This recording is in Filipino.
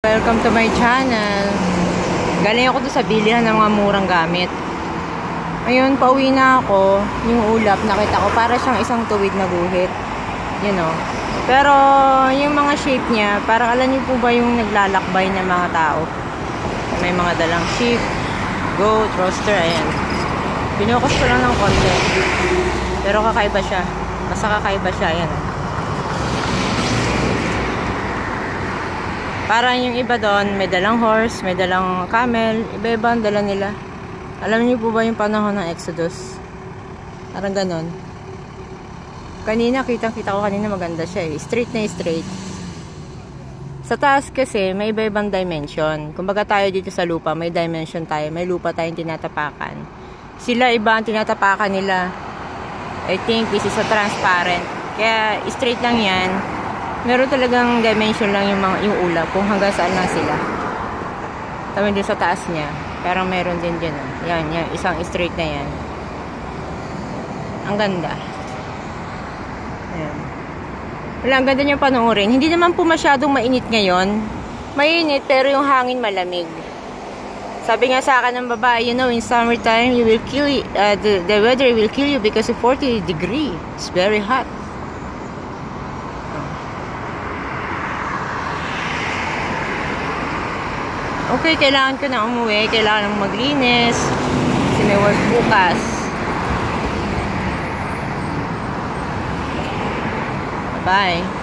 Welcome to my channel. Galing ako doon sa bilihan ng mga murang gamit. Ngayon, pauwi na ako. Yung ulap, nakita ko para siyang isang tuwid na guhit. You know. Pero, yung mga shape niya, parang alam niyo po ba yung naglalakbay ng mga tao? May mga dalang sheep, goat, rooster, ayan. Pinukas ko lang ng konti. Pero kakaiba siya. Basta kakaiba siya, ayan. Parang yung iba doon, may dalang horse, may dalang camel, iba-iba ang dala nila. Alam niyo po ba yung panahon ng Exodus? Parang ganon. Kanina, kitang-kita ko kanina maganda siya eh. Straight na straight. Sa taas kasi, may iba-ibang dimension. Kumbaga tayo dito sa lupa, may dimension tayo. May lupa tayong tinatapakan. Sila iba ang tinatapakan nila. I think this is a transparent. Kaya straight lang yan. Meron talagang dimension lang yung ulap kung hanggang saan lang sila. Tawin din sa taas niya. Parang meron din dyan. Yan, isang straight na yan. Ang ganda. Ayan. Wala, ang ganda niyang panoorin. Hindi naman po masyadong mainit ngayon. Mainit pero yung hangin malamig. Sabi nga sa akin ng babae, you know, in summertime, you will kill the weather will kill you because of 40 degrees. It's very hot. Okay, kailangan ko na umuwi. Kailangan ng maglinis. Kasi may work bukas. Bye.